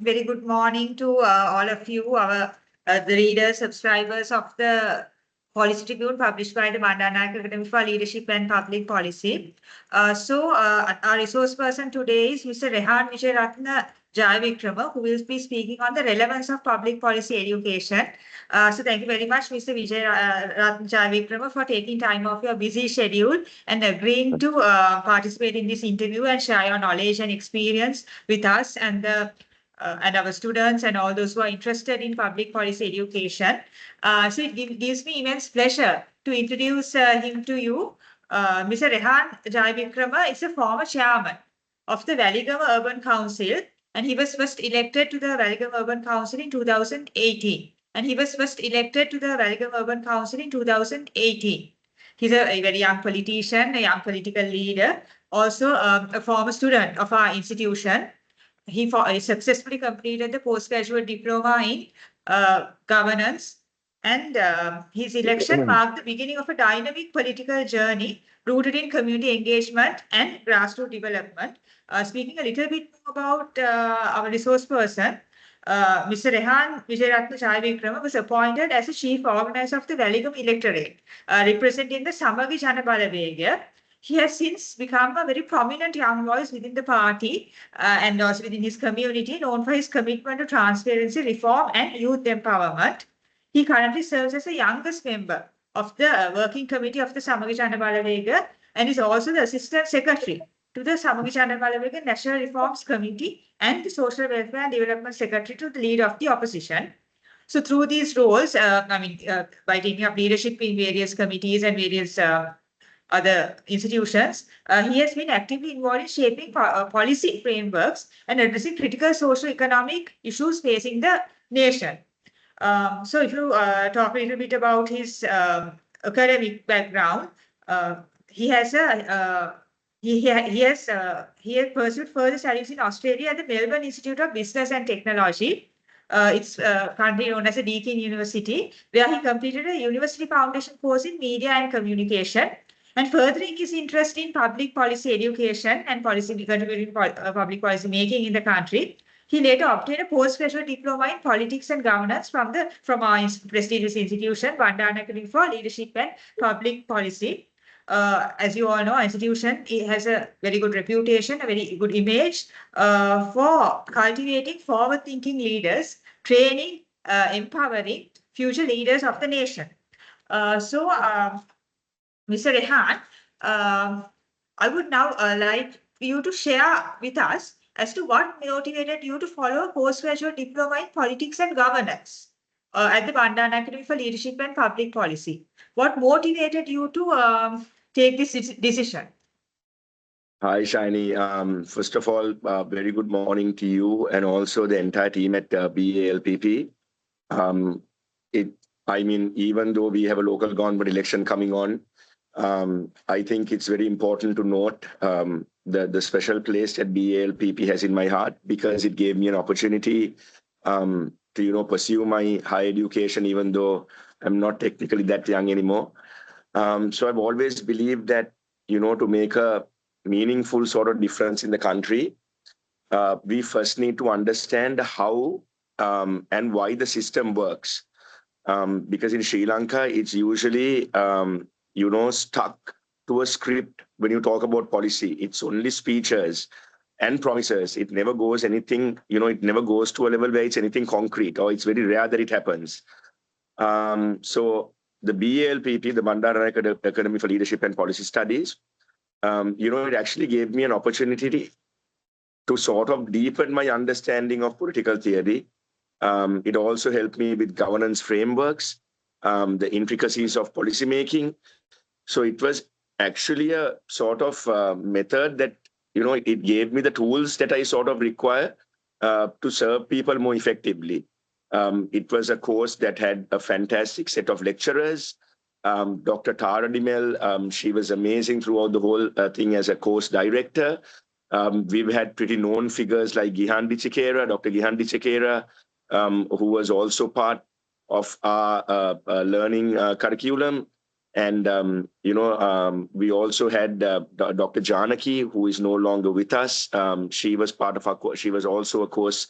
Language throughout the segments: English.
Very good morning to all of you, the readers, subscribers of the Policy Tribune published by the Bandaranaike Academy for Leadership and Public Policy. Our resource person today is Mr. Rehan Wijeratne Jayawickreme, who will be speaking on the relevance of public policy education. So thank you very much, Mr. Wijeratne Jayawickreme, for taking time off your busy schedule and agreeing to participate in this interview and share your knowledge and experience with us and our students and all those who are interested in public policy education. So it gives me immense pleasure to introduce him to you. Mr. Rehan Jayawickreme is a former chairman of the Weligama Urban Council, and he was first elected to the Weligama Urban Council in 2018. He's a very young politician, a young political leader, also a former student of our institution. He successfully completed the postgraduate diploma in governance, and his election marked the beginning of a dynamic political journey rooted in community engagement and grassroots development. Speaking a little bit more about our resource person, Mr. Rehan Wijeratne Jayawickreme was appointed as the chief organizer of the Weligama electorate, representing the Samaga Jana Balawega. He has since become a very prominent young voice within the party and also within his community, known for his commitment to transparency, reform, and youth empowerment. He currently serves as the youngest member of the working committee of the Samaga Jana Balawega and is also the assistant secretary to the Samaga Jana Balawega National Reforms Committee and the Social Welfare and Development Secretary to the leader of the opposition. So through these roles, by taking up leadership in various committees and various other institutions, he has been actively involved in shaping policy frameworks and addressing critical socio-economic issues facing the nation. So if you talk a little bit about his academic background, he has pursued further studies in Australia at the Melbourne Institute of Business and Technology. It's currently known as a Deakin University, where he completed a university foundation course in media and communication. And furthering his interest in public policy education and contributing public policy making in the country, he later obtained a postgraduate diploma in politics and governance from our prestigious institution, Bandaranaike Academy for Leadership and Public Policy. As you all know, our institution has a very good reputation, a very good image for cultivating forward-thinking leaders, training, empowering future leaders of the nation. Mr. Rehan, I would now like you to share with us as to what motivated you to follow a postgraduate diploma in politics and governance at the Bandaranaike Academy for Leadership and Public Policy. What motivated you to take this decision? Hi, Shiny. First of all, very good morning to you and also the entire team at BALPP. Even though we have a local government election coming on, I think it's very important to note the special place that BALPP has in my heart, because it gave me an opportunity to pursue my higher education, even though I'm not technically that young anymore. So I've always believed that to make a meaningful sort of difference in the country, we first need to understand how and why the system works. Because in Sri Lanka, it's usually stuck to a script. When you talk about policy, it's only speeches and promises. It never goes anything, it never goes to a level where it's anything concrete, or it's very rare that it happens. So the BALPP, the Bandaranaike Academy for Leadership and Policy Studies, it actually gave me an opportunity to sort of deepen my understanding of political theory. It also helped me with governance frameworks, the intricacies of policy making. So it was actually a sort of method that, it gave me the tools that I sort of require to serve people more effectively. It was a course that had a fantastic set of lecturers. Dr. Tara Dimel, she was amazing throughout the whole thing as a course director. We've had pretty known figures like Dr. Gihan Dicekera, who was also part of our learning curriculum. And, we also had Dr. Janaki, who is no longer with us. She was part of our course. She was also a course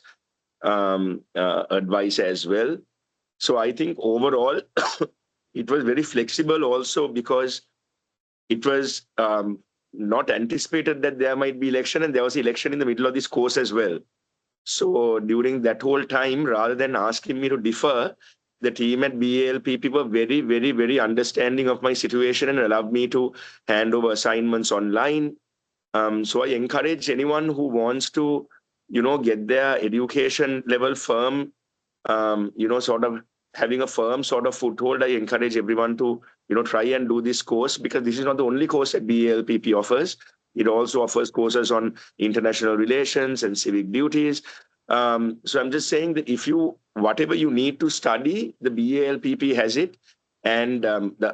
advice as well. So I think overall, it was very flexible also because it was not anticipated that there might be election, and there was election in the middle of this course as well. So during that whole time, rather than asking me to defer, the team at BALPP were very, very, very understanding of my situation and allowed me to hand over assignments online. So I encourage anyone who wants to, get their education level firm, sort of having a firm sort of foothold. I encourage everyone to, try and do this course, because this is not the only course that BALPP offers. It also offers courses on international relations and civic duties. So I'm just saying that whatever you need to study, the BALPP has it. And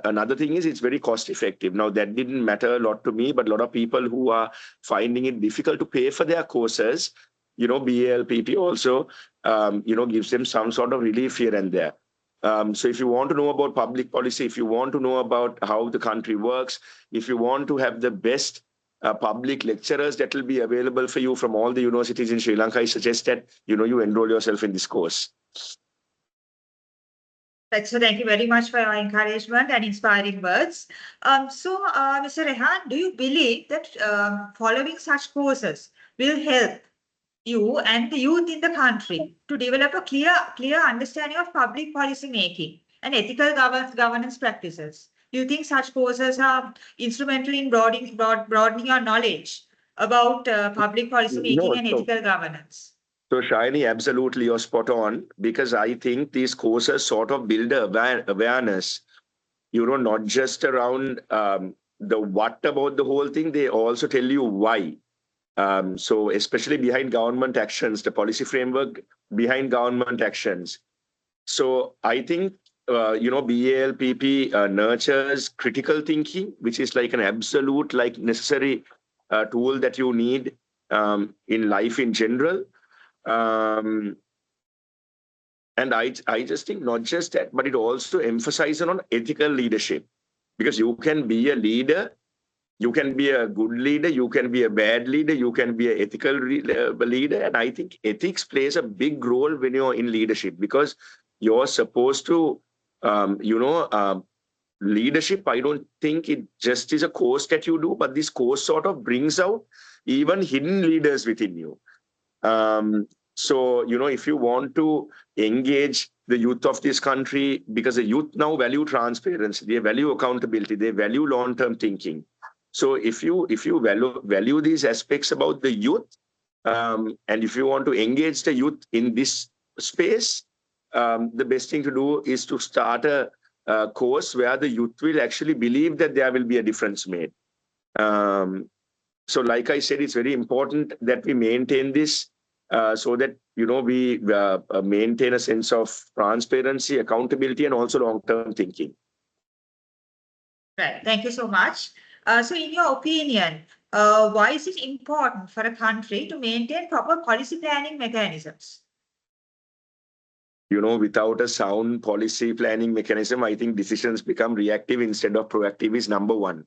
another thing is it's very cost effective. Now, that didn't matter a lot to me, but a lot of people who are finding it difficult to pay for their courses, BALPP also, gives them some sort of relief here and there. So if you want to know about public policy, if you want to know about how the country works, if you want to have the best public lecturers that will be available for you from all the universities in Sri Lanka, I suggest that, you enroll yourself in this course. So thank you very much for your encouragement and inspiring words. Mr. Rehan, do you believe that following such courses will help you and the youth in the country to develop a clear understanding of public policy making and ethical governance practices? Do you think such courses are instrumental in broadening your knowledge about public policy making and ethical governance? So Shiny, absolutely, you're spot on, because I think these courses sort of build awareness, not just around the what about the whole thing, they also tell you why. So especially behind government actions, the policy framework behind government actions. So I think, BALPP nurtures critical thinking, which is like an absolute, like necessary tool that you need in life in general. And I just think not just that, but it also emphasizes on ethical leadership, because you can be a leader, you can be a good leader, you can be a bad leader, you can be an ethical leader. And I think ethics plays a big role when you're in leadership, because you're supposed to, leadership, I don't think it just is a course that you do, but this course sort of brings out even hidden leaders within you. So, if you want to engage the youth of this country, because the youth now value transparency, they value accountability, they value long-term thinking. So if you value these aspects about the youth, and if you want to engage the youth in this space, the best thing to do is to start a course where the youth will actually believe that there will be a difference made. So like I said, it's very important that we maintain this so that, we maintain a sense of transparency, accountability, and also long-term thinking. Right. Thank you so much. So in your opinion, why is it important for a country to maintain proper policy planning mechanisms? Without a sound policy planning mechanism, I think decisions become reactive instead of proactive is number one.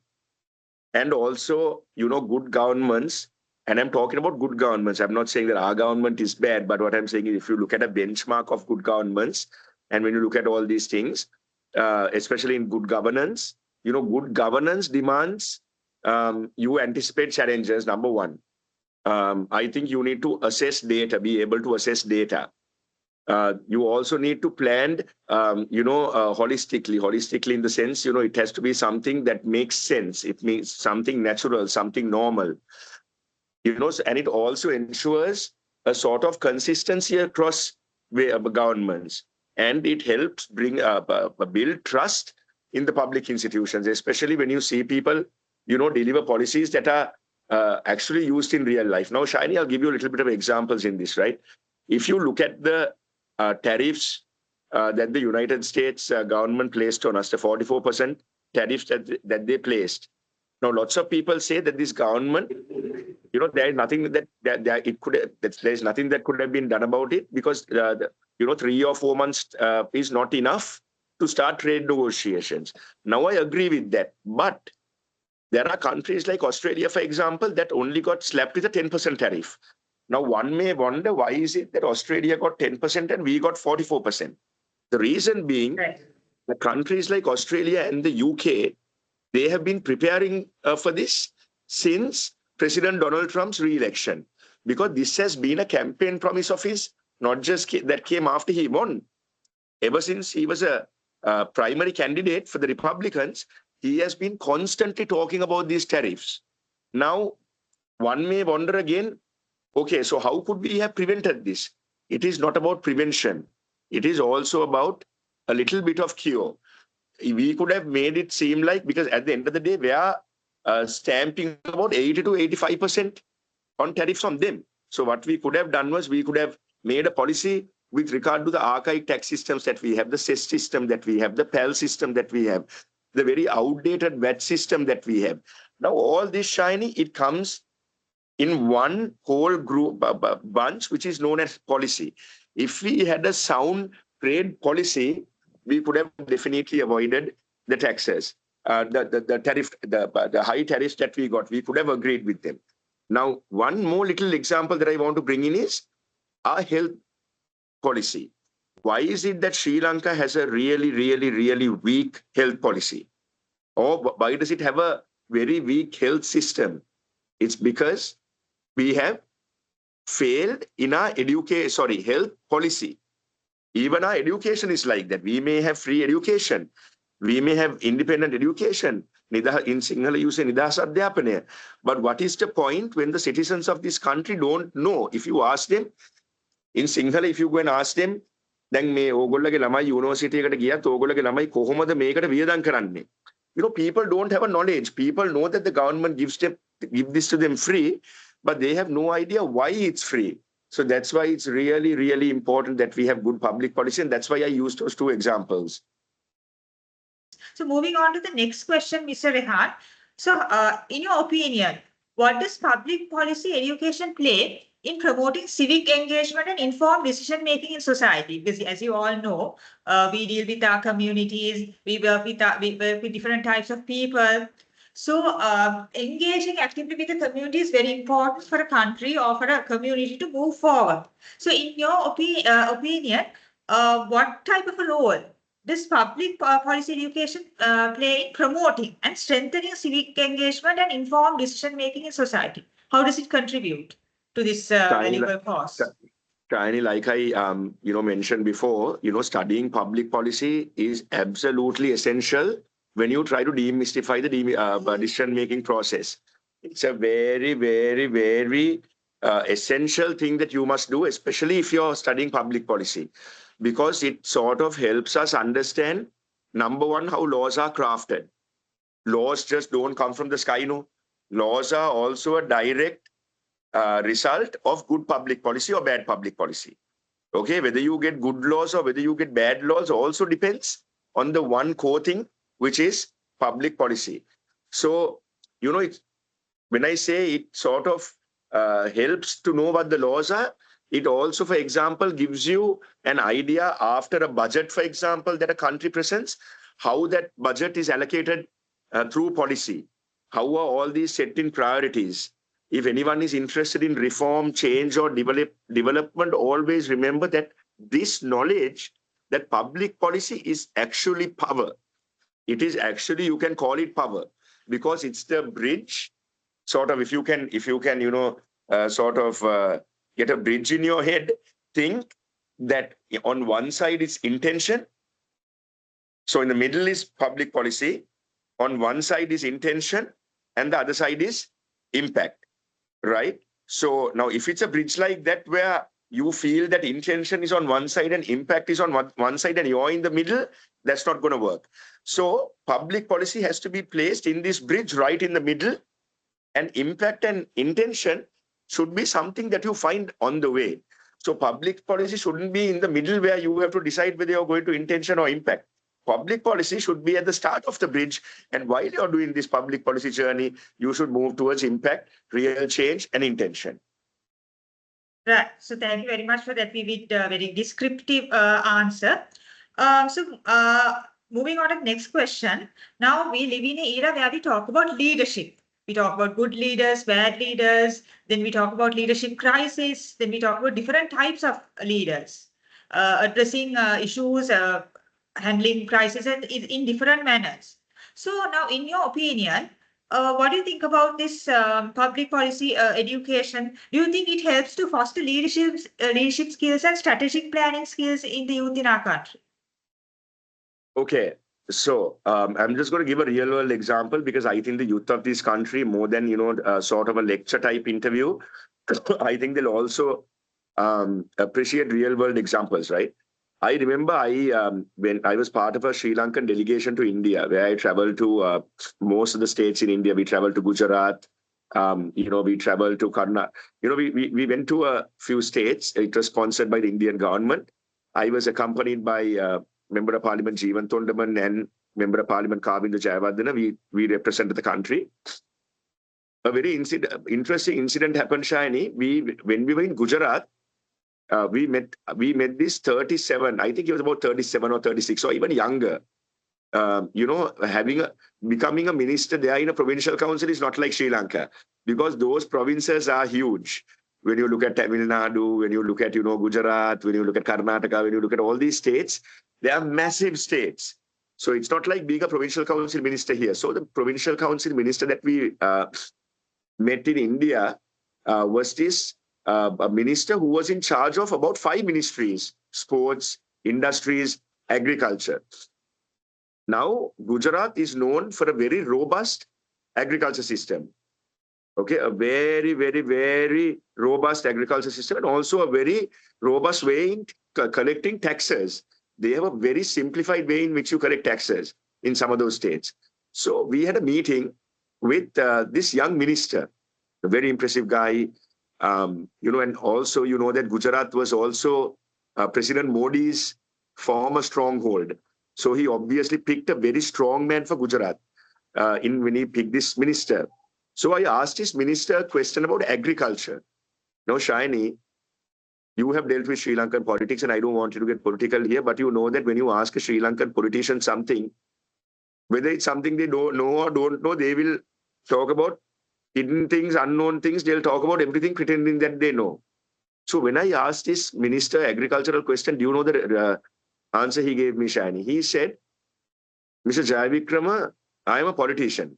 And also, good governments, and I'm talking about good governments. I'm not saying that our government is bad, but what I'm saying is if you look at a benchmark of good governments, and when you look at all these things, especially in good governance, good governance demands you anticipate challenges, number one. I think you need to assess data, be able to assess data. You also need to plan, holistically in the sense, it has to be something that makes sense. It means something natural, something normal, and it also ensures a sort of consistency across governments. And it helps build trust in the public institutions, especially when you see people, deliver policies that are actually used in real life. Now, Shiny, I'll give you a little bit of examples in this, right? If you look at the tariffs that the United States government placed on us, the 44% tariffs that they placed. Now, lots of people say that this government, there is nothing there's nothing that could have been done about it, because 3 or 4 months is not enough to start trade negotiations. Now, I agree with that, but there are countries like Australia, for example, that only got slapped with a 10% tariff. Now, one may wonder, why is it that Australia got 10% and we got 44%? The reason being, Right. the countries like Australia and the UK, they have been preparing for this since President Donald Trump's re-election, because this has been a campaign promise of his, not just that came after he won. Ever since he was a primary candidate for the Republicans, he has been constantly talking about these tariffs. Now, one may wonder again, okay, so how could we have prevented this? It is not about prevention. It is also about a little bit of cure. We could have made it seem like, because at the end of the day, we are stamping about 80 to 85% on tariffs on them. So what we could have done was, we could have made a policy with regard to the archaic tax systems that we have, the cess system that we have, the PAL system that we have, the very outdated VAT system that we have. Now, all this shiny, it comes in one whole group bunch, which is known as policy. If we had a sound trade policy, we could have definitely avoided the taxes, the tariff, the high tariffs that we got. We could have agreed with them. Now, one more little example that I want to bring in is our health policy. Why is it that Sri Lanka has a really weak health policy? Or why does it have a very weak health system? It's because we have failed in our health policy. Even our education is like that. We may have free education. We may have independent education. In Sinhala, you say Nidahas Adhyapana. But what is the point when the citizens of this country don't know? If you ask them, in Sinhala, if you go and ask them, then me ඕගොල්ලගේ ළමයි university එකට ගියත් ඕගොල්ලගේ ළමයි කොහොමද මේකට වියදම් කරන්නේ? You know, people don't have a knowledge. People know that the government give this to them free, but they have no idea why it's free. So that's why it's really important that we have good public policy, and that's why I used those two examples. So moving on to the next question, Mr. Rehan. So in your opinion, what does public policy education play in promoting civic engagement and informed decision-making in society? Because as you all know, we deal with our communities, we work with different types of people. So engaging actively with the community is very important for a country or for a community to move forward. So in your opinion, what type of a role does public policy education play in promoting and strengthening civic engagement and informed decision-making in society? How does it contribute to this valuable cause? Shiny, like I mentioned before, studying public policy is absolutely essential when you try to demystify the decision-making process. It's a very essential thing that you must do, especially if you're studying public policy, because it sort of helps us understand, number one, how laws are crafted. Laws just don't come from the sky, no. Laws are also a direct result of good public policy or bad public policy. Okay, whether you get good laws or whether you get bad laws also depends on the one core thing, which is public policy. So, when I say it sort of helps to know what the laws are, it also, for example, gives you an idea after a budget, for example, that a country presents, how that budget is allocated through policy. How are all these set in priorities? If anyone is interested in reform, change, or development, always remember that this knowledge, that public policy is actually power. It is actually, you can call it power, because it's the bridge, sort of, if you can, get a bridge in your head, think that on one side is intention. So in the middle is public policy, on one side is intention, and the other side is impact, right? So now if it's a bridge like that, where you feel that intention is on one side and impact is on one side and you're in the middle, that's not going to work. So public policy has to be placed in this bridge right in the middle, and impact and intention should be something that you find on the way. So public policy shouldn't be in the middle where you have to decide whether you're going to intention or impact. Public policy should be at the start of the bridge, and while you're doing this public policy journey, you should move towards impact, real change, and intention. Right. So thank you very much for that vivid, very descriptive answer. Moving on to the next question. Now we live in an era where we talk about leadership. We talk about good leaders, bad leaders. Then we talk about leadership crisis. Then we talk about different types of leaders, addressing issues, handling crisis in different manners. So now, in your opinion, what do you think about this public policy education? Do you think it helps to foster leadership skills and strategic planning skills in the youth in our country? Okay, so I'm just going to give a real world example because I think the youth of this country, more than sort of a lecture type interview, I think they'll also appreciate real world examples, right? I remember when I was part of a Sri Lankan delegation to India, where I traveled to most of the states in India. We traveled to Gujarat, we traveled to Karnataka. We went to a few states. It was sponsored by the Indian government. I was accompanied by Member of Parliament Jeevan Tondaman and Member of Parliament Kavinda Jayawardena. We represented the country. A very interesting incident happened, Shiny. When we were in Gujarat, we met this 37, I think he was about 37 or 36 or even younger. Becoming a minister there in a provincial council is not like Sri Lanka, because those provinces are huge. When you look at Tamil Nadu, when you look at Gujarat, when you look at Karnataka, when you look at all these states, they are massive states. So it's not like being a provincial council minister here. So the provincial council minister that we met in India was this a minister who was in charge of about 5 ministries: sports, industries, agriculture. Now, Gujarat is known for a very robust agriculture system. Okay, a very, very, very robust agriculture system, and also a very robust way in collecting taxes. They have a very simplified way in which you collect taxes in some of those states. So we had a meeting with this young minister, a very impressive guy. And also, that Gujarat was also President Modi's former stronghold. So he obviously picked a very strong man for Gujarat when he picked this minister. So I asked this minister a question about agriculture. Now, Shiny, you have dealt with Sri Lankan politics, and I don't want you to get political here, but you know that when you ask a Sri Lankan politician something, whether it's something they don't know or don't know, they will talk about hidden things, unknown things. They'll talk about everything pretending that they know. So when I asked this minister agricultural question, do you know the answer he gave me, Shiny? He said, Mr. Jayawickreme, I am a politician.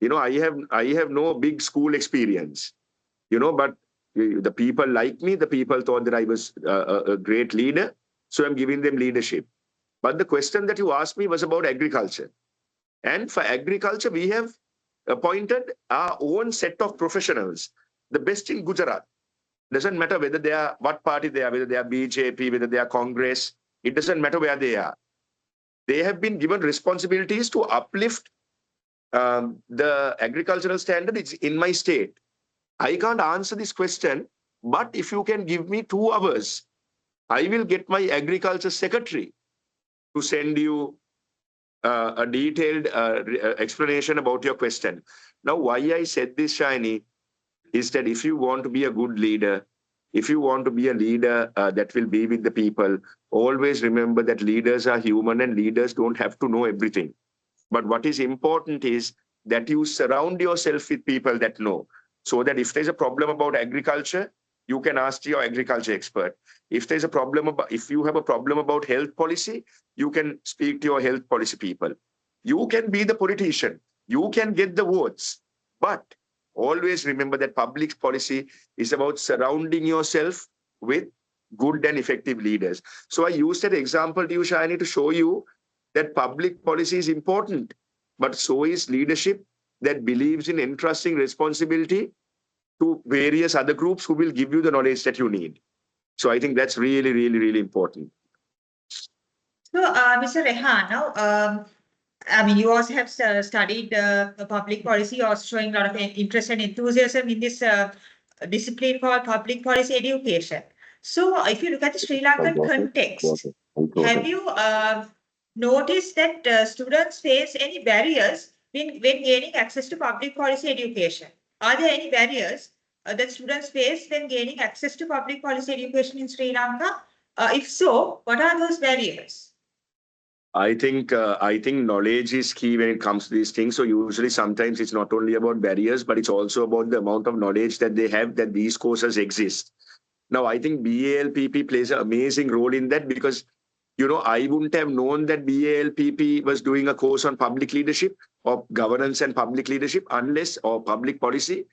I have no big school experience, but the people like me. The people thought that I was a great leader. So I'm giving them leadership. But the question that you asked me was about agriculture. And for agriculture, we have appointed our own set of professionals, the best in Gujarat. Doesn't matter whether they are, what party they are, whether they are BJP, whether they are Congress. It doesn't matter where they are. They have been given responsibilities to uplift the agricultural standards in my state. I can't answer this question, but if you can give me 2 hours, I will get my agriculture secretary to send you a detailed explanation about your question. Now, why I said this, Shiny, is that if you want to be a good leader, if you want to be a leader that will be with the people, always remember that leaders are human and leaders don't have to know everything. But what is important is that you surround yourself with people that know, so that if there's a problem about agriculture, you can ask your agriculture expert. If there's a problem if you have a problem about health policy, you can speak to your health policy people. You can be the politician. You can get the votes. But always remember that public policy is about surrounding yourself with good and effective leaders. So I used that example to you, Shiny, to show you that public policy is important, but so is leadership that believes in entrusting responsibility to various other groups who will give you the knowledge that you need. So I think that's really, really, really important. So, Mr. Rehan, now, you also have studied public policy, also showing a lot of interest and enthusiasm in this discipline called public policy education. So, if you look at the Sri Lankan context, have you noticed that students face any barriers when gaining access to public policy education? Are there any barriers that students face when gaining access to public policy education in Sri Lanka? If so, what are those barriers? I think knowledge is key when it comes to these things. So usually sometimes it's not only about barriers, but it's also about the amount of knowledge that they have that these courses exist. Now, I think BALPP plays an amazing role in that because, I wouldn't have known that BALPP was doing a course on public leadership or governance and public leadership or public policy,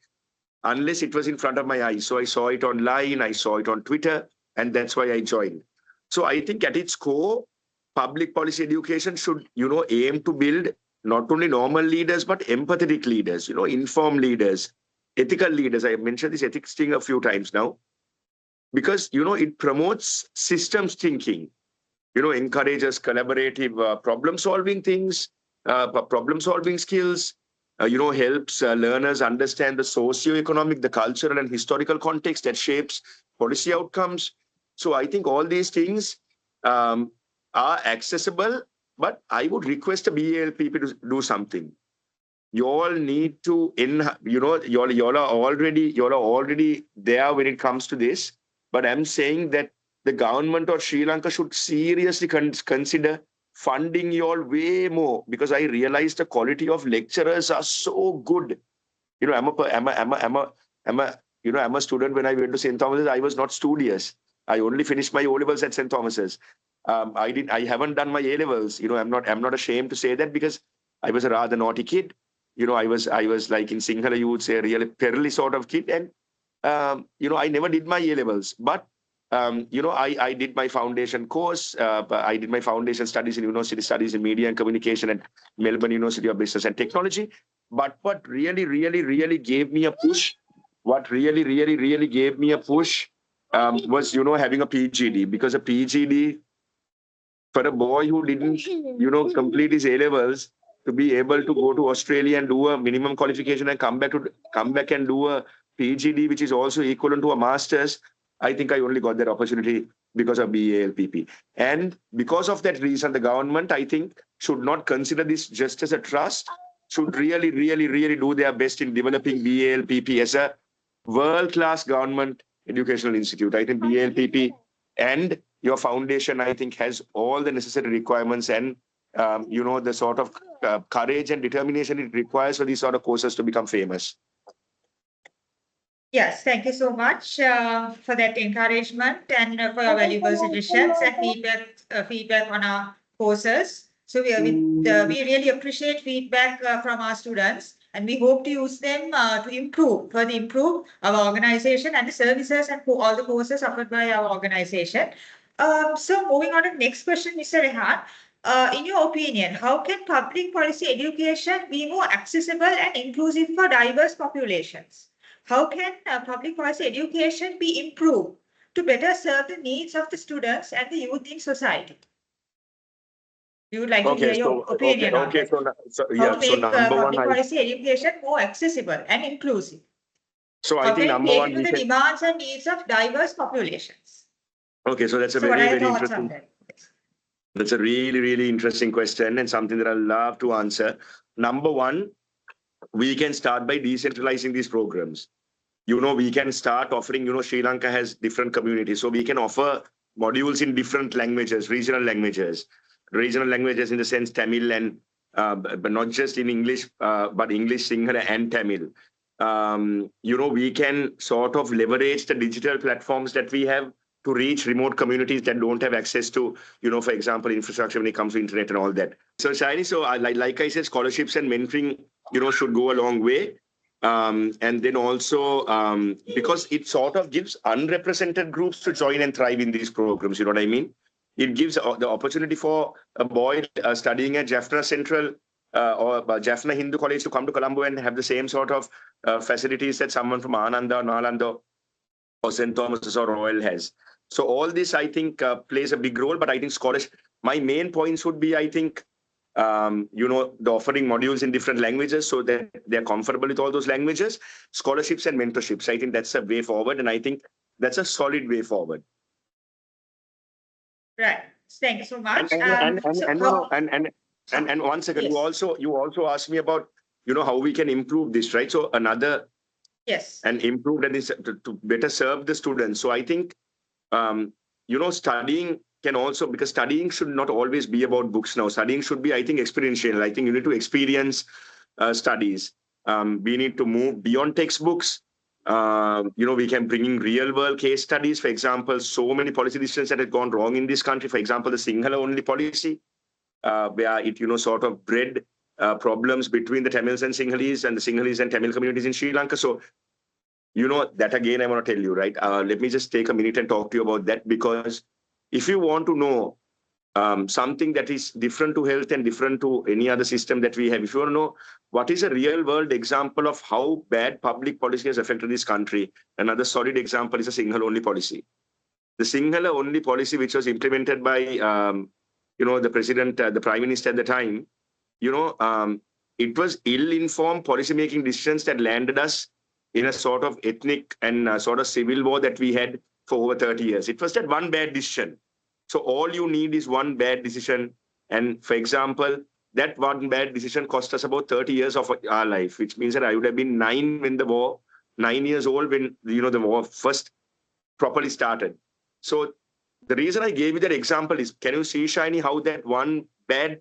unless it was in front of my eyes. So I saw it online, I saw it on Twitter, and that's why I joined. So I think at its core, public policy education should, aim to build not only normal leaders, but empathetic leaders, informed leaders, ethical leaders. I have mentioned this ethics thing a few times now, because, it promotes systems thinking, encourages collaborative problem-solving things, problem-solving skills, helps learners understand the socioeconomic, the cultural and historical context that shapes policy outcomes. So I think all these things are accessible, but I would request the BALPP to do something. You all need to, you all are already there when it comes to this. But I'm saying that the government of Sri Lanka should seriously consider funding you all way more, because I realize the quality of lecturers are so good. I'm a student. When I went to St. Thomas's, I was not studious. I only finished my O-levels at St. Thomas's. I haven't done my A-levels. I'm not ashamed to say that, because I was a rather naughty kid. I was like in Sinhala, you would say a really pearly sort of kid. And, I never did my A-levels, but I did my foundation course. I did my foundation studies in University Studies in Media and Communication at Melbourne University of Business and Technology. But what really gave me a push, was, having a PGD, because a PGD for a boy who didn't, complete his A-levels, to be able to go to Australia and do a minimum qualification and come back and do a PGD, which is also equivalent to a master's. I think I only got that opportunity because of BALPP. And because of that reason, the government, I think, should not consider this just as a trust, should really do their best in developing BALPP as a world-class government educational institute. I think BALPP and your foundation, I think, has all the necessary requirements and, the sort of courage and determination it requires for these sort of courses to become famous. Yes, thank you so much for that encouragement and for your valuable suggestions and feedback on our courses. So we really appreciate feedback from our students, and we hope to use them to further improve our organization and the services and all the courses offered by our organization. So moving on to the next question, Mr. Rehan. In your opinion, how can public policy education be more accessible and inclusive for diverse populations? How can public policy education be improved to better serve the needs of the students and the youth in society? We would like to hear your opinion on that. How to make public policy education more accessible and inclusive. So I think number one, to the demands and needs of diverse populations. Okay, so that's a very interesting. That's a really interesting question, and something that I love to answer. Number one, we can start by decentralizing these programs. We can start offering, Sri Lanka has different communities. So we can offer modules in different languages, regional languages in the sense Tamil and, but not just in English, but English, Sinhala and Tamil. We can sort of leverage the digital platforms that we have to reach remote communities that don't have access to, for example, infrastructure when it comes to internet and all that. So Shiny, like I said, scholarships and mentoring, should go a long way. And then also, because it sort of gives unrepresented groups to join and thrive in these programs, you know what I mean? It gives the opportunity for a boy studying at Jaffna Central or Jaffna Hindu College to come to Colombo and have the same sort of facilities that someone from Ananda or Nalanda or St. Thomas's or Royal has. So all this, I think, plays a big role. But I think my main points would be, I think, the offering modules in different languages so that they're comfortable with all those languages, scholarships and mentorships. I think that's a way forward. And I think that's a solid way forward. Right. Thank you so much. And one second, yes. you also asked me about, how we can improve this, right? So another, yes, and improve that is to better serve the students. So I think, studying can also, because studying should not always be about books now. Studying should be, I think, experiential. I think you need to experience studies. We need to move beyond textbooks. We can bring in real world case studies. For example, so many policy decisions that have gone wrong in this country. For example, the Sinhala only policy, where it, sort of bred problems between the Tamils and Sinhalese and the Sinhalese and Tamil communities in Sri Lanka. So, that again, I want to tell you, right? Let me just take a minute and talk to you about that, because if you want to know something that is different to health and different to any other system that we have, if you want to know what is a real world example of how bad public policy has affected this country, another solid example is a Sinhala only policy. The Sinhala only policy, which was implemented by, the president, the prime minister at the time, it was ill-informed policy-making decisions that landed us in a sort of ethnic and sort of civil war that we had for over 30 years. It was that one bad decision. So all you need is one bad decision. And for example, that one bad decision cost us about 30 years of our life, which means that I would have been 9 years old when, the war first properly started. So the reason I gave you that example is, can you see, Shiny, how that one bad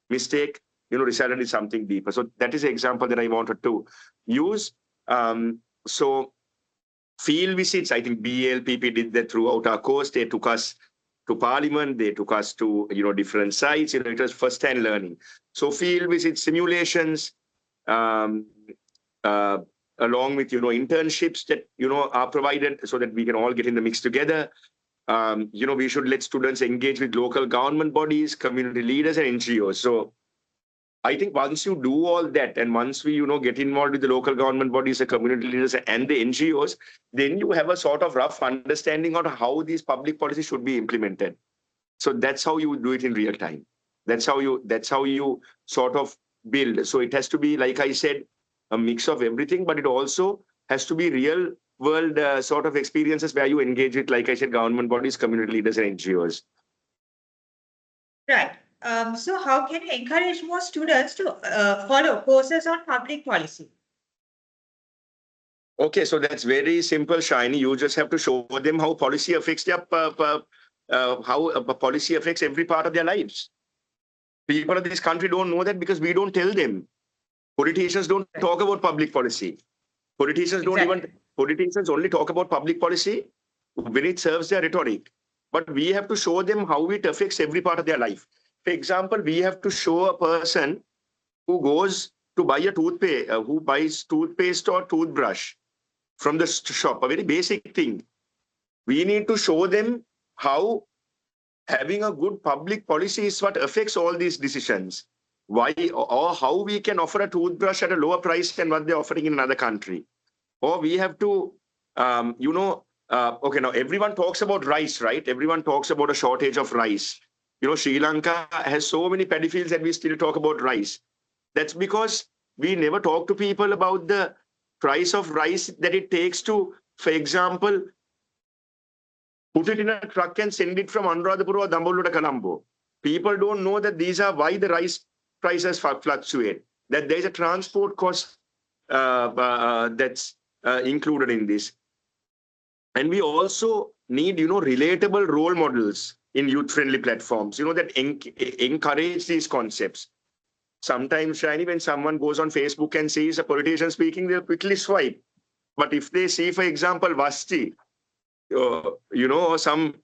mistake, resulted in something deeper? So that is an example that I wanted to use. So field visits, I think BALPP did that throughout our course. They took us to Parliament, they took us to, different sites. It was first-hand learning. So field visits, simulations, along with, internships that, are provided so that we can all get in the mix together. We should let students engage with local government bodies, community leaders, and NGOs. So I think once you do all that, and once we, get involved with the local government bodies, the community leaders, and the NGOs, then you have a sort of rough understanding on how these public policies should be implemented. So that's how you do it in real time. That's how you sort of build. So it has to be, like I said, a mix of everything, but it also has to be real world sort of experiences where you engage with, like I said, government bodies, community leaders, and NGOs. Right. So how can you encourage more students to follow courses on public policy? Okay, so that's very simple, Shiny. You just have to show them how policy affects their policy affects every part of their lives. People of this country don't know that because we don't tell them. Politicians don't talk about public policy. Politicians only talk about public policy when it serves their rhetoric. But we have to show them how it affects every part of their life. For example, we have to show a person who goes to buy a toothpaste, who buys toothpaste or toothbrush from the shop, a very basic thing. We need to show them how having a good public policy is what affects all these decisions. Why, or how we can offer a toothbrush at a lower price than what they're offering in another country. Or we have to, okay, now everyone talks about rice, right? Everyone talks about a shortage of rice. Sri Lanka has so many paddy fields that we still talk about rice. That's because we never talk to people about the price of rice that it takes to, for example, put it in a truck and send it from Anuradhapura or Dambalur to Colombo. People don't know that these are why the rice prices fluctuate, that there's a transport cost that's included in this. And we also need, relatable role models in youth-friendly platforms, that encourage these concepts. Sometimes, Shiny, when someone goes on Facebook and sees a politician speaking, they'll quickly swipe. But if they see, for example, Vasti, or some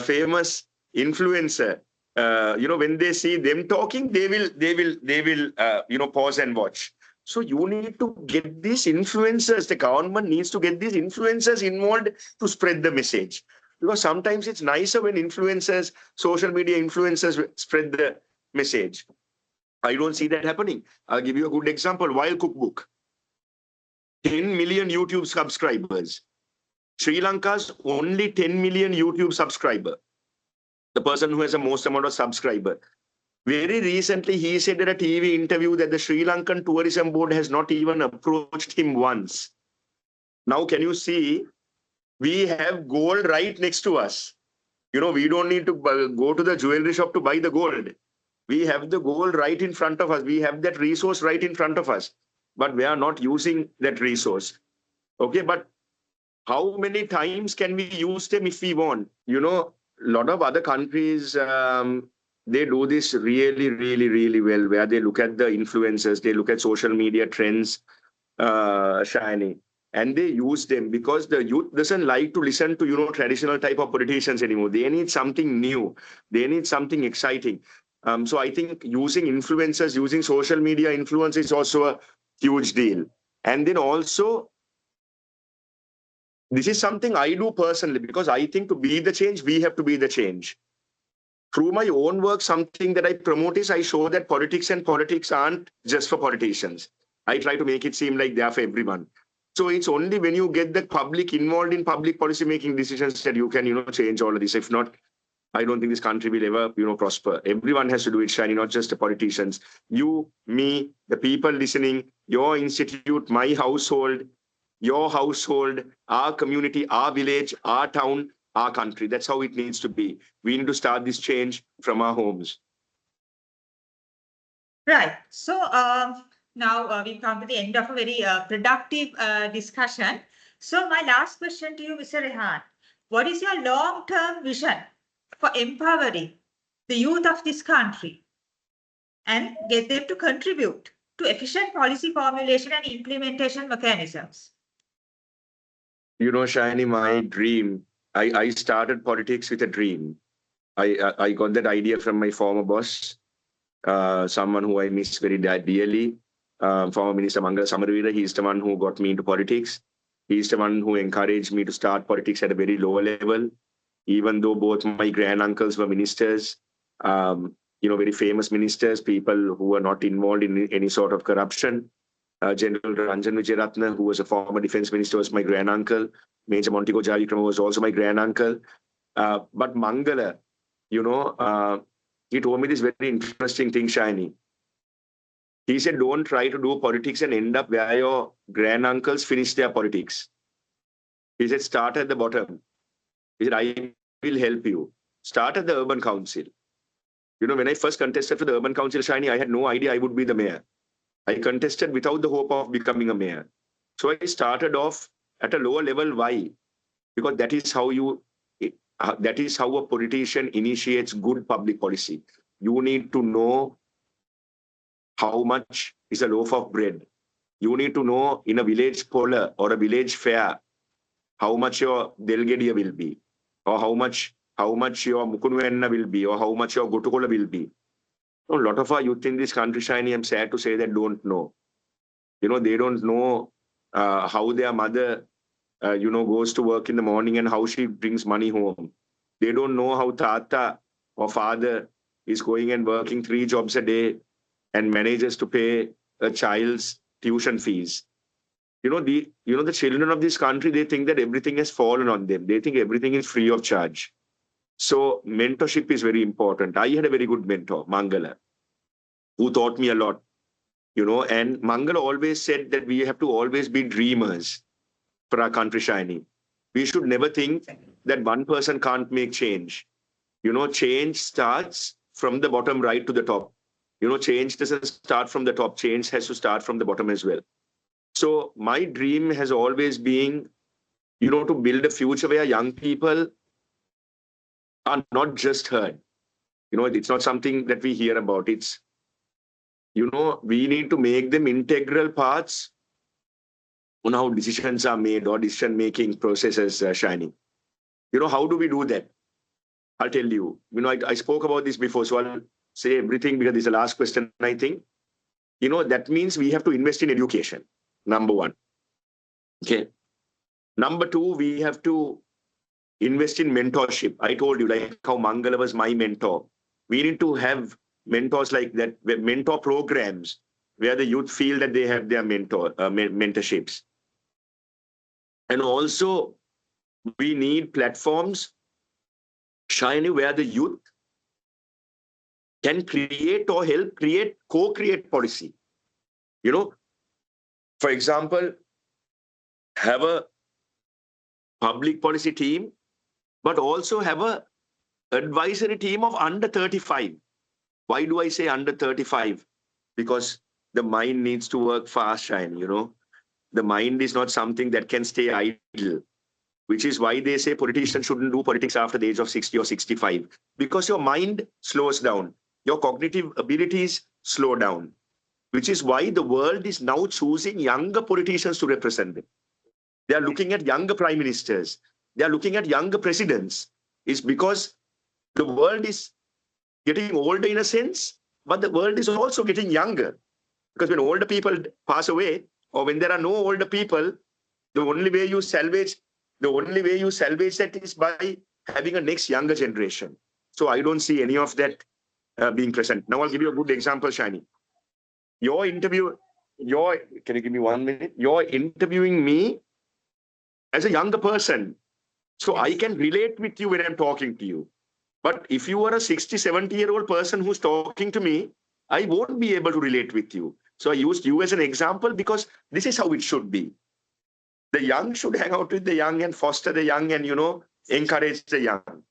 famous influencer, when they see them talking, they will pause and watch. So you need to get these influencers. The government needs to get these influencers involved to spread the message. Because sometimes it's nicer when influencers, social media influencers spread the message. I don't see that happening. I'll give you a good example. Wild Cookbook. 10 million YouTube subscribers. Sri Lanka's only 10 million YouTube subscriber. The person who has the most amount of subscriber. Very recently, he said in a TV interview that the Sri Lankan Tourism Board has not even approached him once. Now, can you see? We have gold right next to us. We don't need to go to the jewelry shop to buy the gold. We have the gold right in front of us. We have that resource right in front of us. But we are not using that resource. Okay, but how many times can we use them if we want? lot of other countries, they do this really, really, really well, where they look at the influencers, they look at social media trends, Shiny, and they use them because the youth doesn't like to listen to, traditional type of politicians anymore. They need something new. They need something exciting. So I think using influencers, using social media influence is also a huge deal. And then also, this is something I do personally because I think to be the change, we have to be the change. Through my own work, something that I promote is I show that politics aren't just for politicians. I try to make it seem like they are for everyone. So it's only when you get the public involved in public policy making decisions that you can, change all of this. If not, I don't think this country will ever, prosper. Everyone has to do it, Shiny, not just the politicians. You, me, the people listening, your institute, my household, your household, our community, our village, our town, our country. That's how it needs to be. We need to start this change from our homes. Right. So now we've come to the end of a very productive discussion. So my last question to you, Mr. Rehan, what is your long-term vision for empowering the youth of this country and get them to contribute to efficient policy formulation and implementation mechanisms? Shiny, my dream, I started politics with a dream. I got that idea from my former boss, someone who I miss very dearly, former Minister Mangala Samarveera. He's the one who got me into politics. He's the one who encouraged me to start politics at a very low level, even though both my granduncles were ministers, very famous ministers, people who were not involved in any sort of corruption. General Rehan Wijeratne, who was a former defense minister, was my granduncle. Major Weligama Jayawickreme was also my granduncle. But Mangala, he told me this very interesting thing, Shiny. He said, don't try to do politics and end up where your granduncles finished their politics. He said, start at the bottom. He said, I will help you. Start at the Urban Council. When I first contested for the Urban Council, Shiny, I had no idea I would be the mayor. I contested without the hope of becoming a mayor. So I started off at a lower level. Why? Because that is how a politician initiates good public policy. You need to know how much is a loaf of bread. You need to know in a village poller or a village fair how much your delgedia will be, or how much your mukunvenna will be, or how much your gotukola will be. A lot of our youth in this country, Shiny, I'm sad to say, that don't know. They don't know how their mother, goes to work in the morning and how she brings money home. They don't know how tata or father is going and working 3 jobs a day and manages to pay a child's tuition fees. The children of this country, they think that everything has fallen on them. They think everything is free of charge. So mentorship is very important. I had a very good mentor, Mangala, who taught me a lot. And Mangala always said that we have to always be dreamers for our country, Shiny. We should never think that one person can't make change. Change starts from the bottom right to the top. Change doesn't start from the top. Change has to start from the bottom as well. So my dream has always been, to build a future where young people are not just heard. It's not something that we hear about. It's, we need to make them integral parts on how decisions are made or decision-making processes, Shiny. How do we do that? I'll tell you. I spoke about this before, so I'll say everything because this is the last question, I think. That means we have to invest in education, number one. Okay. Number two, we have to invest in mentorship. I told you, like how Mangala was my mentor. We need to have mentors like that, mentor programs where the youth feel that they have their mentorships. And also, we need platforms, Shiny, where the youth can create or help create, co-create policy. For example, have a public policy team, but also have a advisory team of under 35. Why do I say under 35? Because the mind needs to work fast, Shiny, The mind is not something that can stay idle. which is why they say politicians shouldn't do politics after the age of 60 or 65, because your mind slows down, your cognitive abilities slow down, which is why the world is now choosing younger politicians to represent them. They are looking at younger prime ministers. They are looking at younger presidents. It's because the world is getting older in a sense, but the world is also getting younger. Because when older people pass away, or when there are no older people, the only way you salvage that is by having a next younger generation. So I don't see any of that being present. Now I'll give you a good example, Shani. Can you give me 1 minute? You're interviewing me as a younger person. So I can relate with you when I'm talking to you. But if you are a 60, 70-year-old person who's talking to me, I won't be able to relate with you. So I used you as an example because this is how it should be. The young should hang out with the young and foster the young and, encourage the young.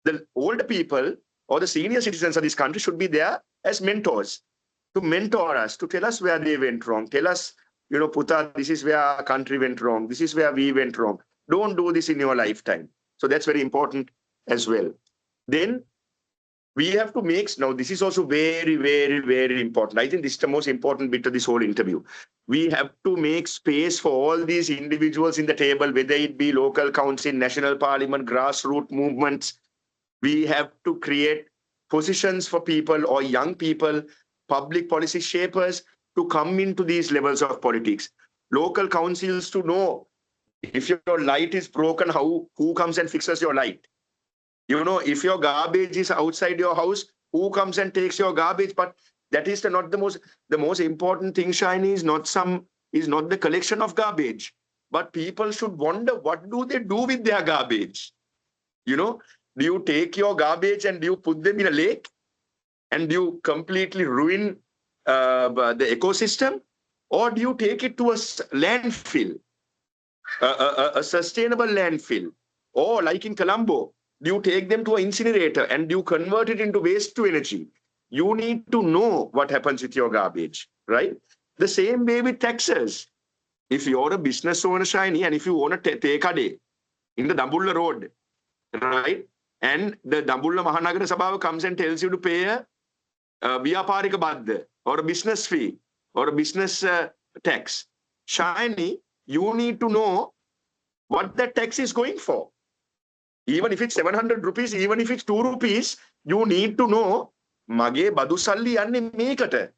The older people or the senior citizens of this country should be there as mentors to mentor us, to tell us where they went wrong. Tell us, Puta, this is where our country went wrong. This is where we went wrong. Don't do this in your lifetime. So that's very important as well. Then we have to make, now this is also very, very, very important. I think this is the most important bit of this whole interview. We have to make space for all these individuals in the table, whether it be local council, national parliament, grassroots movements. We have to create positions for people or young people, public policy shapers to come into these levels of politics. Local councils to know if your light is broken, who comes and fixes your light? If your garbage is outside your house, who comes and takes your garbage? But that is not the most important thing, Shiny, is not the collection of garbage. But people should wonder, what do they do with their garbage? Do you take your garbage and do you put them in a lake? And do you completely ruin the ecosystem? Or do you take it to a landfill, a sustainable landfill? Or like in Colombo, do you take them to an incinerator and do you convert it into waste to energy? You need to know what happens with your garbage, right? The same way with taxes. If you're a business owner, Shiny, and if you own a tekade in the Dambulla Road, right? And the Dambulla Mahanagara Sabha comes and tells you to pay a Vyaparika Badda or a business fee or a business tax. Shiny, you need to know what that tax is going for. Even if it's 700 rupees, even if it's 2 rupees, you need to know, mage badu salli yanne mekata.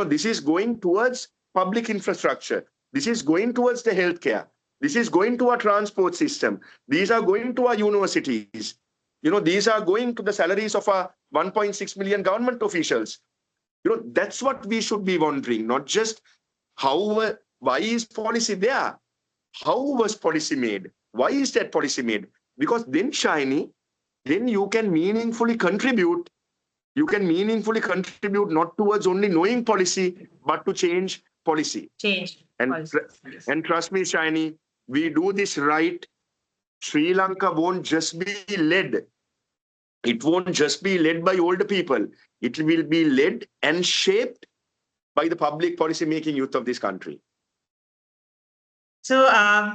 This is going towards public infrastructure. This is going towards the healthcare. This is going to our transport system. These are going to our universities. These are going to the salaries of our 1.6 million government officials. That's what we should be wondering, not just why is policy there? How was policy made? Why is that policy made? Because then, Shiny, then you can meaningfully contribute. You can meaningfully contribute not towards only knowing policy, but to change policy. And trust me, Shiny, we do this right. Sri Lanka won't just be led. It won't just be led by older people. It will be led and shaped by the public policy making youth of this country. So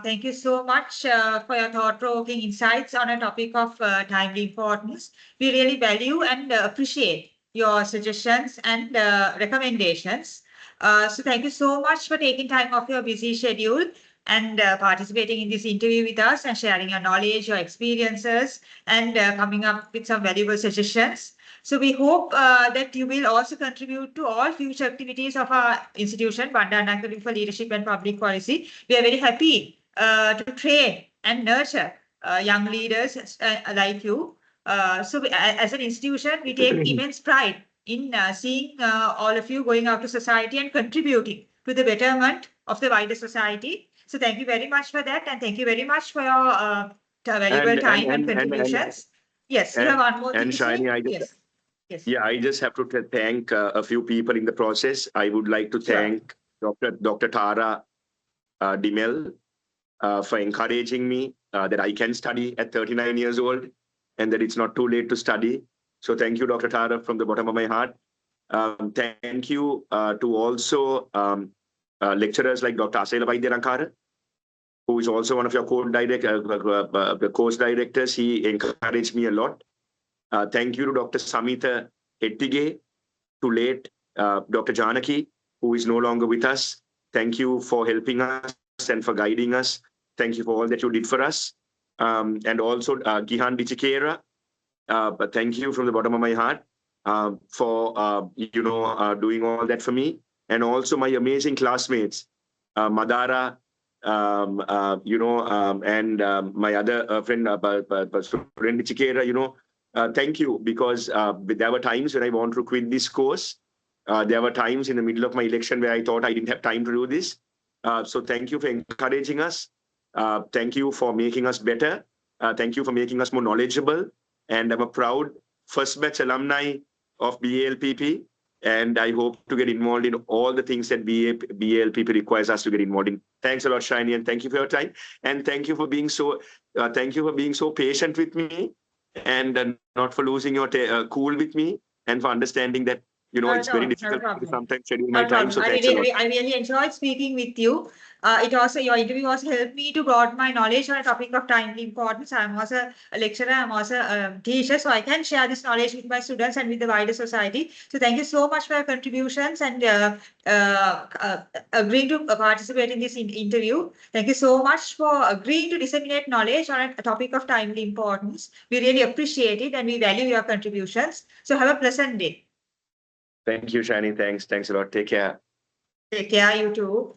thank you so much for your thought-provoking insights on a topic of timely importance. We really value and appreciate your suggestions and recommendations. So thank you so much for taking time off your busy schedule and participating in this interview with us and sharing your knowledge, your experiences, and coming up with some valuable suggestions. So we hope that you will also contribute to all future activities of our institution, Bandar Academy for Leadership and Public Policy. We are very happy to train and nurture young leaders like you. So as an institution, we take immense pride in seeing all of you going out to society and contributing to the betterment of the wider society. So thank you very much for that. And thank you very much for your valuable time and contributions. Yes, you have one more thing to say? Yes. Yeah, I just have to thank a few people in the process. I would like to thank Dr. Tara Dimel for encouraging me that I can study at 39 years old and that it's not too late to study. So thank you, Dr. Tara, from the bottom of my heart. Thank you to also lecturers like Dr. Asela Vaidyarakara, who is also one of your course directors. He encouraged me a lot. Thank you to Dr. Samita Hettige, to late Dr. Janaki, who is no longer with us. Thank you for helping us and for guiding us. Thank you for all that you did for us. And also Rehan Wijeratne, but thank you from the bottom of my heart for doing all that for me. And also my amazing classmates, Madara, and my other friend, friend Wijeratne, thank you, because there were times when I want to quit this course. There were times in the middle of my election where I thought I didn't have time to do this. So thank you for encouraging us. Thank you for making us better. Thank you for making us more knowledgeable. And I'm a proud first batch alumni of BALPP. And I hope to get involved in all the things that BALPP requires us to get involved in. Thanks a lot, Shiny, and thank you for your time. And thank you for being so patient with me, and not for losing your cool with me, and for understanding that it's very difficult to sometimes schedule my time. So thanks a lot. I really enjoyed speaking with you. Your interview also helped me to broaden my knowledge on a topic of timely importance. I'm also a lecturer, I'm also a teacher, so I can share this knowledge with my students and with the wider society. So thank you so much for your contributions and agreeing to participate in this interview. Thank you so much for agreeing to disseminate knowledge on a topic of timely importance. We really appreciate it and we value your contributions. So have a pleasant day. Thank you, Shani. Thanks a lot. Take care. Take care, you too.